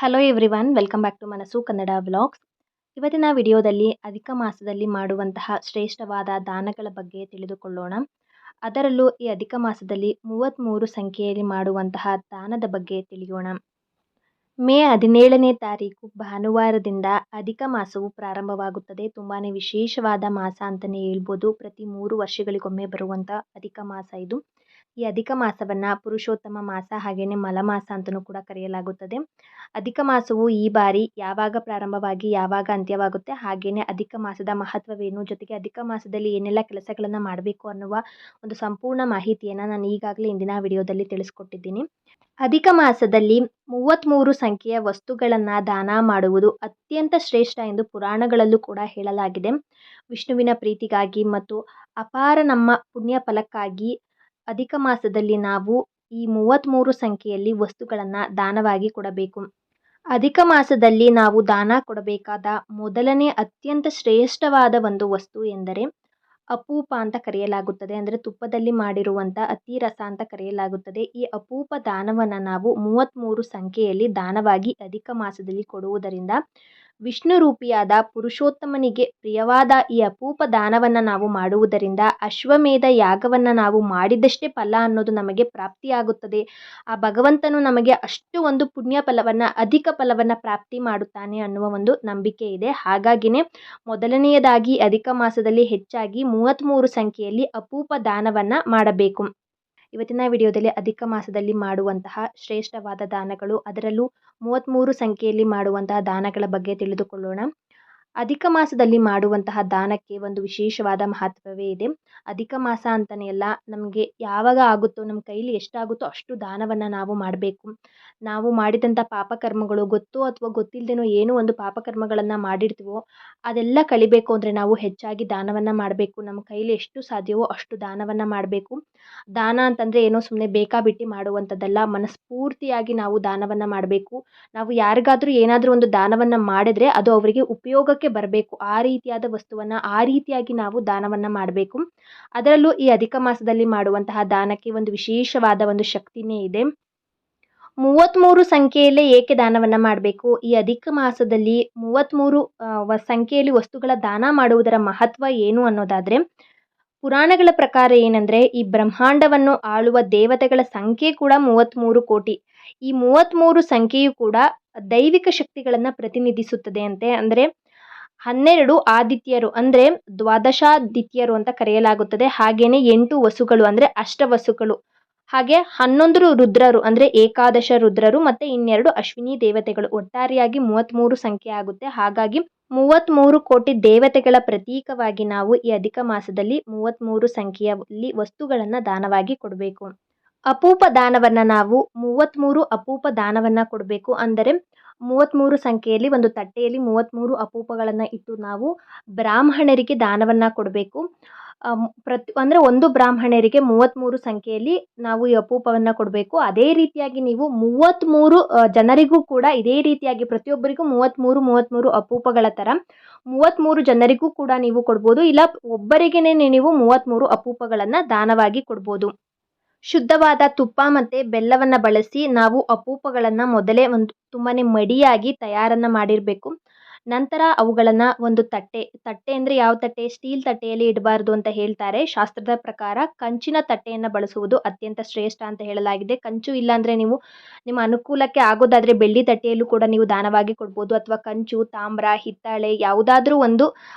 Hello everyone, welcome back to Manasu Kannada vlogs. ಇವತ್ತಿನ ವಿಡಿಯೋದಲ್ಲಿ ಅಧಿಕ ಮಾಸದಲ್ಲಿ ಮಾಡುವಂತಹ ಶ್ರೇಷ್ಠವಾದ ದಾನಗಳ ಬಗ್ಗೆ ತಿಳಿದುಕೊಳ್ಳೋಣ. ಅದರಲ್ಲೂ ಈ ಅಧಿಕ ಮಾಸದಲ್ಲಿ 33 ಸಂಖ್ಯೆಯಲ್ಲಿ ಮಾಡುವಂತಹ ದಾನದ ಬಗ್ಗೆ ತಿಳಿಯೋಣ. ಮೇ 17ನೇ ತಾರೀಕು ಭಾನುವಾರದಿಂದ ಅಧಿಕ ಮಾಸವು ಪ್ರಾರಂಭವಾಗುತ್ತದೆ. ತುಂಬಾ ವಿಶೇಷವಾದ ಮಾಸ ಅಂತಲೇ ಹೇಳ್ಬೋದು. ಪ್ರತಿ 3 ವರ್ಷಗಳಿಗೊಮ್ಮೆ ಬರುವಂಥ ಅಧಿಕ ಮಾಸ ಇದು. ಈ ಅಧಿಕ ಮಾಸವನ್ನು ಪುರುಷೋತ್ತಮ ಮಾಸ ಹಾಗೆಯೇ ಮಲಮಾಸ ಅಂತಲೂ ಕೂಡ ಕರೆಯಲಾಗುತ್ತದೆ. ಅಧಿಕ ಮಾಸವು ಈ ಬಾರಿ ಯಾವಾಗ ಪ್ರಾರಂಭವಾಗಿ ಯಾವಾಗ ಅಂತ್ಯವಾಗುತ್ತೆ, ಹಾಗೆಯೇ ಅಧಿಕ ಮಾಸದ ಮಹತ್ವವೇನು, ಜೊತೆಗೆ ಅಧಿಕ ಮಾಸದಲ್ಲಿ ಏನೆಲ್ಲ ಕೆಲಸಗಳನ್ನು ಮಾಡಬೇಕು ಅನ್ನುವ ಒಂದು ಸಂಪೂರ್ಣ ಮಾಹಿತಿಯನ್ನು ನಾನು ಈಗಾಗಲೇ ಇಂದಿನ ವಿಡಿಯೋದಲ್ಲಿ ತಿಳಿಸ್ಕೊಟ್ಟಿದ್ದೀನಿ. ಅಧಿಕ ಮಾಸದಲ್ಲಿ 33 ಸಂಖ್ಯೆಯ ವಸ್ತುಗಳನ್ನು ದಾನ ಮಾಡುವುದು ಅತ್ಯಂತ ಶ್ರೇಷ್ಠ ಎಂದು ಪುರಾಣಗಳಲ್ಲೂ ಕೂಡ ಹೇಳಲಾಗಿದೆ. ವಿಷ್ಣುವಿನ ಪ್ರೀತಿಗಾಗಿ ಮತ್ತು ಅಪಾರ ನಮ್ಮ ಪುಣ್ಯ ಫಲಕ್ಕಾಗಿ ಅಧಿಕ ಮಾಸದಲ್ಲಿ ನಾವು ಈ 33 ಸಂಖ್ಯೆಯಲ್ಲಿ ವಸ್ತುಗಳನ್ನು ದಾನವಾಗಿ ಕೊಡಬೇಕು. ಅಧಿಕ ಮಾಸದಲ್ಲಿ ನಾವು ದಾನ ಕೊಡಬೇಕಾದ ಮೊದಲನೇ ಅತ್ಯಂತ ಶ್ರೇಷ್ಠವಾದ ಒಂದು ವಸ್ತು ಎಂದರೆ ಅಪೂಪ ಅಂತ ಕರೆಯಲಾಗುತ್ತದೆ. ಅಂದರೆ ತುಪ್ಪದಲ್ಲಿ ಮಾಡಿರುವಂಥ ಅತಿ ರಸ ಅಂತ ಕರೆಯಲಾಗುತ್ತದೆ. ಈ ಅಪೂಪ ದಾನವನ್ನು ನಾವು 33 ಸಂಖ್ಯೆಯಲ್ಲಿ ದಾನವಾಗಿ ಅಧಿಕ ಮಾಸದಲ್ಲಿ ಕೊಡುವುದರಿಂದ ವಿಷ್ಣು ರೂಪಿಯಾದ ಪುರುಷೋತ್ತಮನಿಗೆ ಪ್ರಿಯವಾದ ಈ ಅಪೂಪ ದಾನವನ್ನು ನಾವು ಮಾಡುವುದರಿಂದ ಅಶ್ವಮೇಧ ಯಾಗವನ್ನು ನಾವು ಮಾಡಿದಷ್ಟೇ ಫಲ ಅನ್ನೋದು ನಮಗೆ ಪ್ರಾಪ್ತಿಯಾಗುತ್ತದೆ. ಆ ಭಗವಂತನು ನಮಗೆ ಅಷ್ಟು ಒಂದು ಪುಣ್ಯ ಫಲವನ್ನು, ಅಧಿಕ ಫಲವನ್ನು ಪ್ರಾಪ್ತಿ ಮಾಡುತ್ತಾನೆ ಅನ್ನುವ ಒಂದು ನಂಬಿಕೆ ಇದೆ. ಹಾಗಾಗಿನೇ ಮೊದಲನೆಯದಾಗಿ ಅಧಿಕ ಮಾಸದಲ್ಲಿ ಹೆಚ್ಚಾಗಿ 33 ಸಂಖ್ಯೆಯಲ್ಲಿ ಅಪೂಪ ದಾನವನ್ನು ಮಾಡಬೇಕು. ಇವತ್ತಿನ ವಿಡಿಯೋದಲ್ಲಿ ಅಧಿಕ ಮಾಸದಲ್ಲಿ ಮಾಡುವಂತಹ ಶ್ರೇಷ್ಠವಾದ ದಾನಗಳು, ಅದರಲ್ಲೂ 33 ಸಂಖ್ಯೆಯಲ್ಲಿ ಮಾಡುವಂತಹ ದಾನಗಳ ಬಗ್ಗೆ ತಿಳಿದುಕೊಳ್ಳೋಣ. ಅಧಿಕ ಮಾಸದಲ್ಲಿ ಮಾಡುವಂತಹ ದಾನಕ್ಕೆ ಒಂದು ವಿಶೇಷವಾದ ಮಹತ್ವವೇ ಇದೆ. ಅಧಿಕ ಮಾಸ ಅಂತಲೇ ಅಲ್ಲ, ನಮಗೆ ಯಾವಾಗ ಆಗುತ್ತೋ, ನಮ್ಮ ಕೈಲಿ ಎಷ್ಟಾಗುತ್ತೋ ಅಷ್ಟು ದಾನವನ್ನು ನಾವು ಮಾಡಬೇಕು. ನಾವು ಮಾಡಿದಂಥ ಪಾಪಕರ್ಮಗಳು ಗೊತ್ತೋ ಅಥವಾ ಗೊತ್ತಿಲ್ಲದೇನೋ ಏನೋ ಒಂದು ಪಾಪಕರ್ಮಗಳನ್ನು ಮಾಡಿರ್ತೀವೋ ಅದೆಲ್ಲ ಕಳಿಬೇಕು ಅಂದರೆ ನಾವು ಹೆಚ್ಚಾಗಿ ದಾನವನ್ನು ಮಾಡಬೇಕು. ನಮ್ಮ ಕೈಲಿ ಎಷ್ಟು ಸಾಧ್ಯವೋ ಅಷ್ಟು ದಾನವನ್ನು ಮಾಡಬೇಕು. ದಾನ ಅಂತಂದರೆ ಏನೋ ಸುಮ್ಮನೆ ಬೇಕಾಬಿಟ್ಟು ಮಾಡುವಂಥದ್ದಲ್ಲ, ಮನಸ್ಫೂರ್ತಿಯಾಗಿ ನಾವು ದಾನವನ್ನು ಮಾಡಬೇಕು. ನಾವು ಯಾರಿಗಾದರೂ ಏನಾದರೂ ಒಂದು ದಾನವನ್ನು ಮಾಡಿದ್ರೆ ಅದು ಅವರಿಗೆ ಉಪಯೋಗಕ್ಕೆ ಬರಬೇಕು. ಆ ರೀತಿಯಾದ ವಸ್ತುವನ್ನು ಆ ರೀತಿಯಾಗಿ ನಾವು ದಾನವನ್ನು ಮಾಡಬೇಕು. ಅದರಲ್ಲೂ ಈ ಅಧಿಕ ಮಾಸದಲ್ಲಿ ಮಾಡುವಂತಹ ದಾನಕ್ಕೆ ಒಂದು ವಿಶೇಷವಾದ ಒಂದು ಶಕ್ತಿನೇ ಇದೆ. 33 ಸಂಖ್ಯೆಯಲ್ಲೇ ಏಕೆ ದಾನವನ್ನು ಮಾಡಬೇಕು? ಈ ಅಧಿಕ ಮಾಸದಲ್ಲಿ 33 ಸಂಖ್ಯೆಯಲ್ಲಿ ವಸ್ತುಗಳ ದಾನ ಮಾಡುವುದರ ಮಹತ್ವ ಏನು ಅನ್ನೋದಾದರೆ, ಪುರಾಣಗಳ ಪ್ರಕಾರ ಏನಂದರೆ ಈ ಬ್ರಹ್ಮಾಂಡವನ್ನು ಆಳುವ ದೇವತೆಗಳ ಸಂಖ್ಯೆ ಕೂಡ 33 ಕೋಟಿ. ಈ 33 ಸಂಖ್ಯೆಯು ಕೂಡ ದೈವಿಕ ಶಕ್ತಿಗಳನ್ನು ಪ್ರತಿನಿಧಿಸುತ್ತದೆ ಅಂತೆ. ಅಂದರೆ 12 ಆದಿತ್ಯರು ಅಂದರೆ ದ್ವಾದಶಾದಿತ್ಯರು ಅಂತ ಕರೆಯಲಾಗುತ್ತದೆ. ಹಾಗೆಯೇ 8 ವಸುಗಳು ಅಂದರೆ ಅಷ್ಟವಸುಗಳು, ಹಾಗೆ 11 ರುದ್ರರು ಅಂದರೆ ಏಕಾದಶ ರುದ್ರರು ಮತ್ತು 12 ಅಶ್ವಿನಿ ದೇವತೆಗಳು, ಒಟ್ಟಾರೆಯಾಗಿ 33 ಸಂಖ್ಯೆ ಆಗುತ್ತೆ. ಹಾಗಾಗಿ 33 ಕೋಟಿ ದೇವತೆಗಳ ಪ್ರತೀಕವಾಗಿ ನಾವು ಈ ಅಧಿಕ ಮಾಸದಲ್ಲಿ 33 ಸಂಖ್ಯೆಯಲ್ಲಿ ವಸ್ತುಗಳನ್ನು ದಾನವಾಗಿ ಕೊಡಬೇಕು. ಅಪೂಪ ದಾನವನ್ನು ನಾವು 33 ಅಪೂಪ ದಾನವನ್ನು ಕೊಡಬೇಕು. ಅಂದರೆ 33 ಸಂಖ್ಯೆಯಲ್ಲಿ ಒಂದು ತಟ್ಟೆಯಲ್ಲಿ 33 ಅಪೂಪಗಳನ್ನು ಇಟ್ಟು ನಾವು ಬ್ರಾಹ್ಮಣರಿಗೆ ದಾನವನ್ನು ಕೊಡಬೇಕು. ಅಂದರೆ ಒಂದು ಬ್ರಾಹ್ಮಣರಿಗೆ 33 ಸಂಖ್ಯೆಯಲ್ಲಿ ನಾವು ಈ ಅಪೂಪವನ್ನು ಕೊಡಬೇಕು. ಅದೇ ರೀತಿಯಾಗಿ ನೀವು 33 ಜನರಿಗೂ ಕೂಡ ಇದೇ ರೀತಿಯಾಗಿ ಪ್ರತಿಯೊಬ್ಬರಿಗೂ 33 ಅಪೂಪಗಳ ಥರ 33 ಜನರಿಗೂ ಕೂಡ ನೀವು ಕೊಡ್ಬೋದು. ಇಲ್ಲ ಒಬ್ಬರಿಗೇ ನೀವು 33 ಅಪೂಪಗಳನ್ನು ದಾನವಾಗಿ ಕೊಡ್ಬೋದು. ಶುದ್ಧವಾದ ತುಪ್ಪ ಮತ್ತು ಬೆಲ್ಲವನ್ನು ಬಳಸಿ ನಾವು ಅಪೂಪಗಳನ್ನು ಮೊದಲೇ ಒಂದು ತುಂಬಾ ಮಡಿಯಾಗಿ ತಯಾರನ್ನು ಮಾಡಿರಬೇಕು. ನಂತರ ಅವುಗಳನ್ನು ಒಂದು ತಟ್ಟೆ ಅಂದರೆ ಯಾವ ತಟ್ಟೆ? ಸ್ಟೀಲ್ ತಟ್ಟೆಯಲ್ಲಿ ಇಡಬಾರ್ದು ಅಂತ ಹೇಳ್ತಾರೆ. ಶಾಸ್ತ್ರದ ಪ್ರಕಾರ ಕಂಚಿನ ತಟ್ಟೆಯನ್ನು ಬಳಸುವುದು ಅತ್ಯಂತ ಶ್ರೇಷ್ಠ ಅಂತ ಹೇಳಲಾಗಿದೆ. ಕಂಚು ಇಲ್ಲಾಂದರೆ ನೀವು ನಿಮ್ಮ ಅನುಕೂಲಕ್ಕೆ ಆಗೋದಾದರೆ ಬೆಳ್ಳಿ ತಟ್ಟೆಯಲ್ಲೂ ಕೂಡ ನೀವು ದಾನವಾಗಿ ಕೊಡ್ಬೋದು. ಅಥವಾ ಕಂಚು, ತಾಮ್ರ, ಹಿತ್ತಾಳೆ ಯಾವುದಾದ್ರೂ ಒಂದು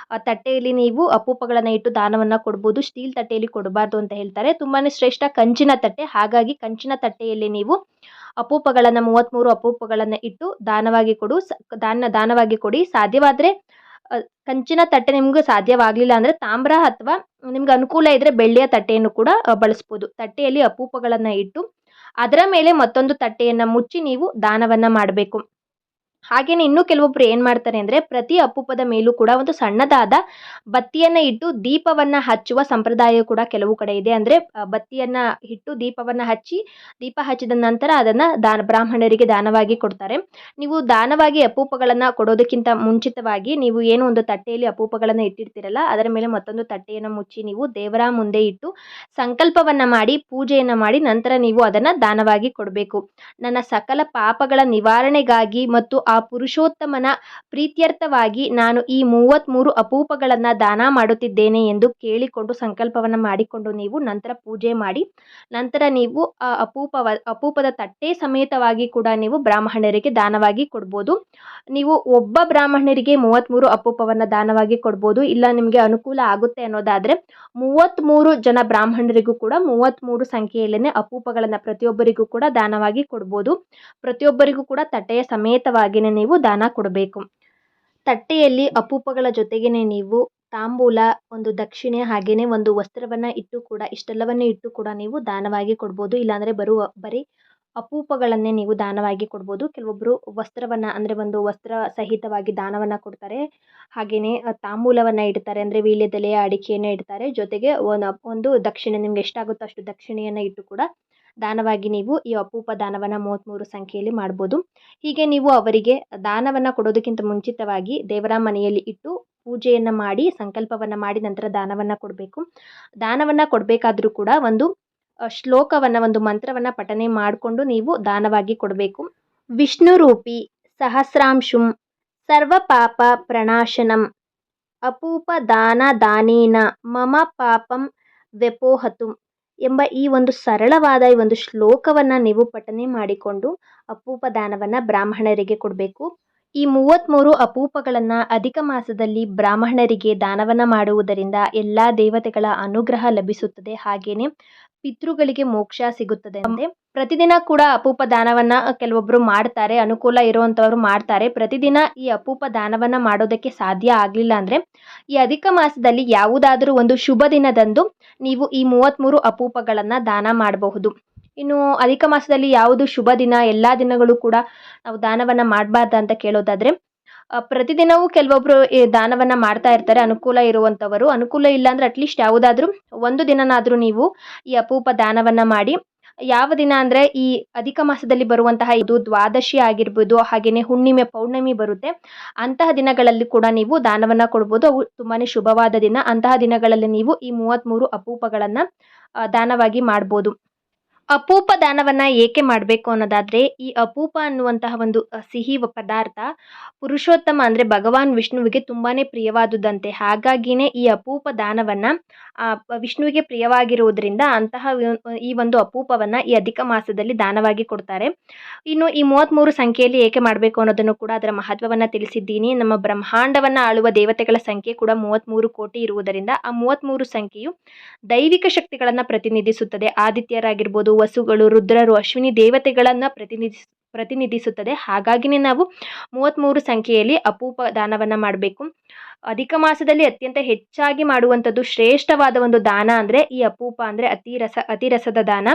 ತಟ್ಟೆಯಲ್ಲಿ ನೀವು ಅಪೂಪಗಳನ್ನು ಇಟ್ಟು ದಾನವನ್ನು ಕೊಡ್ಬೋದು. ಸ್ಟೀಲ್ ತಟ್ಟೆಯಲ್ಲಿ ಕೊಡಬಾರ್ದು ಅಂತ ಹೇಳ್ತಾರೆ. ತುಂಬಾ ಶ್ರೇಷ್ಠ ಕಂಚಿನ ತಟ್ಟೆ. ಹಾಗಾಗಿ ಕಂಚಿನ ತಟ್ಟೆಯಲ್ಲಿ ನೀವು ಅಪೂಪಗಳನ್ನು 33 ಅಪೂಪಗಳನ್ನು ಇಟ್ಟು ದಾನವಾಗಿ ಕೊಡಿ. ಸಾಧ್ಯವಾದರೆ ಕಂಚಿನ ತಟ್ಟೆ ನಿಮ್ಗೆ ಸಾಧ್ಯವಾಗಲಿಲ್ಲ ಅಂದರೆ ತಾಮ್ರ ಅಥವಾ ನಿಮ್ಗೆ ಅನುಕೂಲ ಇದ್ದರೆ ಬೆಳ್ಳಿಯ ತಟ್ಟೆಯನ್ನು ಕೂಡ ಬಳಸ್ಬೋದು. ತಟ್ಟೆಯಲ್ಲಿ ಅಪೂಪಗಳನ್ನು ಇಟ್ಟು ಅದರ ಮೇಲೆ ಮತ್ತೊಂದು ತಟ್ಟೆಯನ್ನು ಮುಚ್ಚಿ ನೀವು ದಾನವನ್ನು ಮಾಡಬೇಕು. ಹಾಗೇನೆ ಇನ್ನೂ ಕೆಲವೊಬ್ರು ಏನು ಮಾಡ್ತಾರೆ ಅಂದರೆ ಪ್ರತಿ ಅಪೂಪದ ಮೇಲೂ ಕೂಡ ಒಂದು ಸಣ್ಣದಾದ ಬತ್ತಿಯನ್ನು ಇಟ್ಟು ದೀಪವನ್ನು ಹಚ್ಚುವ ಸಂಪ್ರದಾಯ ಕೂಡ ಕೆಲವು ಕಡೆ ಇದೆ. ಅಂದರೆ ಬತ್ತಿಯನ್ನು ಇಟ್ಟು ದೀಪವನ್ನು ಹಚ್ಚಿ, ದೀಪ ಹಚ್ಚಿದ ನಂತರ ಅದನ್ನು ಬ್ರಾಹ್ಮಣರಿಗೆ ದಾನವಾಗಿ ಕೊಡ್ತಾರೆ. ನೀವು ದಾನವಾಗಿ ಅಪೂಪಗಳನ್ನು ಕೊಡೋದಕ್ಕಿಂತ ಮುಂಚಿತವಾಗಿ ನೀವು ಏನು ಒಂದು ತಟ್ಟೆಯಲ್ಲಿ ಅಪೂಪಗಳನ್ನು ಇಟ್ಟಿರ್ತೀರಲ್ಲ, ಅದರ ಮೇಲೆ ಮತ್ತೊಂದು ತಟ್ಟೆಯನ್ನು ಮುಚ್ಚಿ ನೀವು ದೇವರ ಮುಂದೆ ಇಟ್ಟು ಸಂಕಲ್ಪವನ್ನು ಮಾಡಿ, ಪೂಜೆಯನ್ನು ಮಾಡಿ, ನಂತರ ನೀವು ಅದನ್ನು ದಾನವಾಗಿ ಕೊಡಬೇಕು. ನನ್ನ ಸಕಲ ಪಾಪಗಳ ನಿವಾರಣೆಗಾಗಿ ಮತ್ತು ಆ ಪುರುಷೋತ್ತಮನ ಪ್ರೀತ್ಯರ್ಥವಾಗಿ ನಾನು ಈ 33 ಅಪೂಪಗಳನ್ನು ದಾನ ಮಾಡುತ್ತಿದ್ದೇನೆ ಎಂದು ಕೇಳಿಕೊಂಡು ಸಂಕಲ್ಪವನ್ನು ಮಾಡಿಕೊಂಡು ನೀವು ನಂತರ ಪೂಜೆ ಮಾಡಿ, ನಂತರ ನೀವು ಆ ಅಪೂಪದ ತಟ್ಟೆ ಸಮೇತವಾಗಿ ಕೂಡ ನೀವು ಬ್ರಾಹ್ಮಣರಿಗೆ ದಾನವಾಗಿ ಕೊಡ್ಬೋದು. ನೀವು ಒಬ್ಬ ಬ್ರಾಹ್ಮಣರಿಗೆ 33 ಅಪೂಪವನ್ನು ದಾನವಾಗಿ ಕೊಡ್ಬೋದು. ಇಲ್ಲ ನಿಮಗೆ ಅನುಕೂಲ ಆಗುತ್ತೆ ಅನ್ನೋದಾದರೆ 33 ಜನ ಬ್ರಾಹ್ಮಣರಿಗೂ ಕೂಡ 33 ಸಂಖ್ಯೆಯಲ್ಲೇ ಅಪೂಪಗಳನ್ನು ಪ್ರತಿಯೊಬ್ಬರಿಗೂ ಕೂಡ ದಾನವಾಗಿ ಕೊಡ್ಬೋದು. ಪ್ರತಿಯೊಬ್ಬರಿಗೂ ಕೂಡ ತಟ್ಟೆಯ ಸಮೇತವಾಗಿಯೇ ನೀವು ದಾನ ಕೊಡಬೇಕು. ತಟ್ಟೆಯಲ್ಲಿ ಅಪೂಪಗಳ ಜೊತೆಗೇನೆ ನೀವು ತಾಂಬೂಲ, ಒಂದು ದಕ್ಷಿಣೆ, ಹಾಗೆಯೇ ಒಂದು ವಸ್ತ್ರವನ್ನು ಇಟ್ಟು ಕೂಡ ಇಷ್ಟೆಲ್ಲವನ್ನೂ ಇಟ್ಟು ಕೂಡ ನೀವು ದಾನವಾಗಿ ಕೊಡ್ಬೋದು. ಇಲ್ಲಾಂದರೆ ಬರೀ ಅಪೂಪಗಳನ್ನೇ ನೀವು ದಾನವಾಗಿ ಕೊಡ್ಬೋದು. ಕೆಲವೊಬ್ಬರು ವಸ್ತ್ರವನ್ನು ಅಂದರೆ ಒಂದು ವಸ್ತ್ರ ಸಹಿತವಾಗಿ ದಾನವನ್ನು ಕೊಡ್ತಾರೆ. ಹಾಗೆಯೇ ತಾಂಬೂಲವನ್ನು ಇಡ್ತಾರೆ, ಅಂದರೆ ವೀಳ್ಯದೆಲೆ, ಅಡಿಕೆಯನ್ನು ಇಡ್ತಾರೆ. ಜೊತೆಗೆ ಒಂದು ದಕ್ಷಿಣೆ, ನಿಮ್ಗೆ ಎಷ್ಟಾಗುತ್ತೋ ಅಷ್ಟು ದಕ್ಷಿಣೆಯನ್ನು ಇಟ್ಟು ಕೂಡ ದಾನವಾಗಿ ನೀವು ಈ ಅಪೂಪ ದಾನವನ್ನು 33 ಸಂಖ್ಯೆಯಲ್ಲಿ ಮಾಡ್ಬೋದು. ಹೀಗೆ ನೀವು ಅವರಿಗೆ ದಾನವನ್ನು ಕೊಡೋದಕ್ಕಿಂತ ಮುಂಚಿತವಾಗಿ ದೇವರ ಮನೆಯಲ್ಲಿ ಇಟ್ಟು ಪೂಜೆಯನ್ನು ಮಾಡಿ, ಸಂಕಲ್ಪವನ್ನು ಮಾಡಿ, ನಂತರ ದಾನವನ್ನು ಕೊಡಬೇಕು. ದಾನವನ್ನು ಕೊಡಬೇಕಾದ್ರೂ ಕೂಡ ಒಂದು ಶ್ಲೋಕವನ್ನು, ಒಂದು ಮಂತ್ರವನ್ನು ಪಠನೆ ಮಾಡಿಕೊಂಡು ನೀವು ದಾನವಾಗಿ ಕೊಡಬೇಕು. ವಿಷ್ಣು ರೂಪಿ ಸಹಸ್ರಾಂಶುಂ ಸರ್ವ ಪಾಪ ಪ್ರಣಾಶನಂ ಅಪೂಪ ದಾನ ದಾನೇನ ಮಮ ಪಾಪಂ ವ್ಯಪೋಹತು ಎಂಬ ಈ ಒಂದು ಸರಳವಾದ ಈ ಒಂದು ಶ್ಲೋಕವನ್ನು ನೀವು ಪಠನೆ ಮಾಡಿಕೊಂಡು ಅಪೂಪ ದಾನವನ್ನು ಬ್ರಾಹ್ಮಣರಿಗೆ ಕೊಡಬೇಕು. ಈ 33 ಅಪೂಪಗಳನ್ನು ಅಧಿಕ ಮಾಸದಲ್ಲಿ ಬ್ರಾಹ್ಮಣರಿಗೆ ದಾನವನ್ನು ಮಾಡುವುದರಿಂದ ಎಲ್ಲ ದೇವತೆಗಳ ಅನುಗ್ರಹ ಲಭಿಸುತ್ತದೆ. ಹಾಗೆಯೇ ಪಿತೃಗಳಿಗೆ ಮೋಕ್ಷ ಸಿಗುತ್ತದೆ. ಅಂದರೆ ಪ್ರತಿದಿನ ಕೂಡ ಅಪೂಪ ದಾನವನ್ನು ಕೆಲವೊಬ್ಬರು ಮಾಡ್ತಾರೆ, ಅನುಕೂಲ ಇರುವಂಥವ್ರು ಮಾಡ್ತಾರೆ. ಪ್ರತಿದಿನ ಈ ಅಪೂಪ ದಾನವನ್ನು ಮಾಡೋದಕ್ಕೆ ಸಾಧ್ಯ ಆಗಲಿಲ್ಲ ಅಂದರೆ ಈ ಅಧಿಕ ಮಾಸದಲ್ಲಿ ಯಾವುದಾದರೂ ಒಂದು ಶುಭ ದಿನದಂದು ನೀವು ಈ 33 ಅಪೂಪಗಳನ್ನು ದಾನ ಮಾಡಬಹುದು. ಇನ್ನು ಅಧಿಕ ಮಾಸದಲ್ಲಿ ಯಾವುದು ಶುಭ ದಿನ, ಎಲ್ಲ ದಿನಗಳು ಕೂಡ ನಾವು ದಾನವನ್ನು ಮಾಡಬಾರ್ದು ಅಂತ ಕೇಳೋದಾದರೆ, ಪ್ರತಿದಿನವೂ ಕೆಲವೊಬ್ಬರು ಈ ದಾನವನ್ನು ಮಾಡ್ತಾ ಇರ್ತಾರೆ ಅನುಕೂಲ ಇರುವಂಥವರು. ಅನುಕೂಲ ಇಲ್ಲ ಅಂದರೆ ಅಟ್ಲೀಸ್ಟ್ ಯಾವುದಾದ್ರೂ ಒಂದು ದಿನನಾದರೂ ನೀವು ಈ ಅಪೂಪ ದಾನವನ್ನು ಮಾಡಿ. ಯಾವ ದಿನ ಅಂದರೆ ಈ ಅಧಿಕ ಮಾಸದಲ್ಲಿ ಬರುವಂತಹ ಇದು ದ್ವಾದಶಿ ಆಗಿರ್ಬೋದು, ಹಾಗೆಯೇ ಹುಣ್ಣಿಮೆ, ಪೌರ್ಣಮಿ ಬರುತ್ತೆ. ಅಂತಹ ದಿನಗಳಲ್ಲಿ ಕೂಡ ನೀವು ದಾನವನ್ನು ಕೊಡ್ಬೋದು. ಅವು ತುಂಬಾ ಶುಭವಾದ ದಿನ. ಅಂತಹ ದಿನಗಳಲ್ಲಿ ನೀವು ಈ 33 ಅಪೂಪಗಳನ್ನು ದಾನವಾಗಿ ಮಾಡ್ಬೋದು. ಅಪೂಪ ದಾನವನ್ನು ಏಕೆ ಮಾಡಬೇಕು ಅನ್ನೋದಾದರೆ, ಈ ಅಪೂಪ ಅನ್ನುವಂತಹ ಒಂದು ಸಿಹಿ ಪದಾರ್ಥ ಪುರುಷೋತ್ತಮ ಅಂದರೆ ಭಗವಾನ್ ವಿಷ್ಣುವಿಗೆ ತುಂಬಾ ಪ್ರಿಯವಾದುದಂತೆ. ಹಾಗಾಗಿಯೇ ಈ ಅಪೂಪ ದಾನವನ್ನು ವಿಷ್ಣುವಿಗೆ ಪ್ರಿಯವಾಗಿರುವುದರಿಂದ ಈ ಒಂದು ಅಪೂಪವನ್ನು ಈ ಅಧಿಕ ಮಾಸದಲ್ಲಿ ದಾನವಾಗಿ ಕೊಡ್ತಾರೆ. ಇನ್ನು ಈ 33 ಸಂಖ್ಯೆಯಲ್ಲಿ ಏಕೆ ಮಾಡಬೇಕು ಅನ್ನೋದನ್ನು ಕೂಡ ಅದರ ಮಹತ್ವವನ್ನು ತಿಳಿಸಿದ್ದೀನಿ. ನಮ್ಮ ಬ್ರಹ್ಮಾಂಡವನ್ನು ಆಳುವ ದೇವತೆಗಳ ಸಂಖ್ಯೆ ಕೂಡ 33 ಕೋಟಿ ಇರುವುದರಿಂದ ಆ 33 ಸಂಖ್ಯೆಯು ದೈವಿಕ ಶಕ್ತಿಗಳನ್ನು ಪ್ರತಿನಿಧಿಸುತ್ತದೆ. ಆದಿತ್ಯರಾಗಿರ್ಬೋದು, ವಸುಗಳು, ರುದ್ರರು, ಅಶ್ವಿನಿ ದೇವತೆಗಳನ್ನು ಪ್ರತಿನಿಧಿಸುತ್ತದೆ. ಹಾಗಾಗಿನೇ ನಾವು 33 ಸಂಖ್ಯೆಯಲ್ಲಿ ಅಪೂಪ ದಾನವನ್ನು ಮಾಡಬೇಕು. ಅಧಿಕ ಮಾಸದಲ್ಲಿ ಅತ್ಯಂತ ಹೆಚ್ಚಾಗಿ ಮಾಡುವಂಥದ್ದು ಶ್ರೇಷ್ಠವಾದ ಒಂದು ದಾನ ಅಂದರೆ ಈ ಅಪೂಪ, ಅಂದರೆ ಅತಿರಸದ ದಾನ.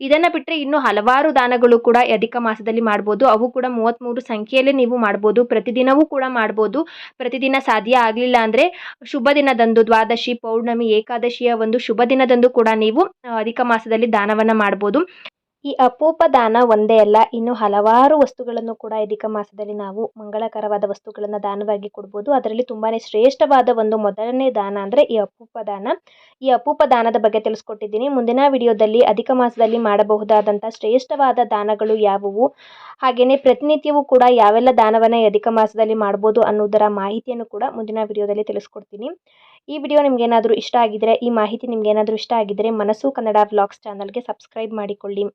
ಇದನ್ನು ಬಿಟ್ಟರೆ ಇನ್ನೂ ಹಲವಾರು ದಾನಗಳು ಕೂಡ ಅಧಿಕ ಮಾಸದಲ್ಲಿ ಮಾಡ್ಬೋದು. ಅವು ಕೂಡ 33 ಸಂಖ್ಯೆಯಲ್ಲೇ ನೀವು ಮಾಡ್ಬೋದು. ಪ್ರತಿದಿನವೂ ಕೂಡ ಮಾಡ್ಬೋದು. ಪ್ರತಿದಿನ ಸಾಧ್ಯ ಆಗಲಿಲ್ಲ ಅಂದರೆ ಶುಭ ದಿನದಂದು, ದ್ವಾದಶಿ, ಪೌರ್ಣಮಿ, ಏಕಾದಶಿಯ ಒಂದು ಶುಭ ದಿನದಂದು ಕೂಡ ನೀವು ಅಧಿಕ ಮಾಸದಲ್ಲಿ ದಾನವನ್ನು ಮಾಡ್ಬೋದು. ಈ ಅಪೂಪ ದಾನ ಒಂದೇ ಅಲ್ಲ, ಇನ್ನು ಹಲವಾರು ವಸ್ತುಗಳನ್ನು ಕೂಡ ಅಧಿಕ ಮಾಸದಲ್ಲಿ ನಾವು ಮಂಗಳಕರವಾದ ವಸ್ತುಗಳನ್ನು ದಾನವಾಗಿ ಕೊಡ್ಬೋದು. ಅದರಲ್ಲಿ ತುಂಬಾ ಶ್ರೇಷ್ಠವಾದ ಒಂದು ಮೊದಲನೇ ದಾನ ಅಂದರೆ ಈ ಅಪೂಪ ದಾನ. ಈ ಅಪೂಪ ದಾನದ ಬಗ್ಗೆ ತಿಳಿಸ್ಕೊಟ್ಟಿದ್ದೀನಿ. ಮುಂದಿನ ವಿಡಿಯೋದಲ್ಲಿ ಅಧಿಕ ಮಾಸದಲ್ಲಿ ಮಾಡಬಹುದಾದಂಥ ಶ್ರೇಷ್ಠವಾದ ದಾನಗಳು ಯಾವುವು, ಹಾಗೆಯೇ ಪ್ರತಿನಿತ್ಯವೂ ಕೂಡ ಯಾವೆಲ್ಲ ದಾನವನ್ನು ಅಧಿಕ ಮಾಸದಲ್ಲಿ ಮಾಡ್ಬೋದು ಅನ್ನೋದರ ಮಾಹಿತಿಯನ್ನು ಕೂಡ ಮುಂದಿನ ವಿಡಿಯೋದಲ್ಲಿ ತಿಳಿಸ್ಕೊಡ್ತೀನಿ. ಈ ವಿಡಿಯೋ ನಿಮ್ಗೇನಾದರೂ ಇಷ್ಟ ಆಗಿದ್ರೆ, ಈ ಮಾಹಿತಿ ನಿಮ್ಗೇನಾದರೂ ಇಷ್ಟ ಆಗಿದ್ರೆ ಮನಸ್ಸು ಕನ್ನಡ ವ್ಲಾಗ್ಸ್ ಚಾನಲ್ಗೆ ಸಬ್ಸ್ಕ್ರೈಬ್ ಮಾಡಿಕೊಳ್ಳಿ.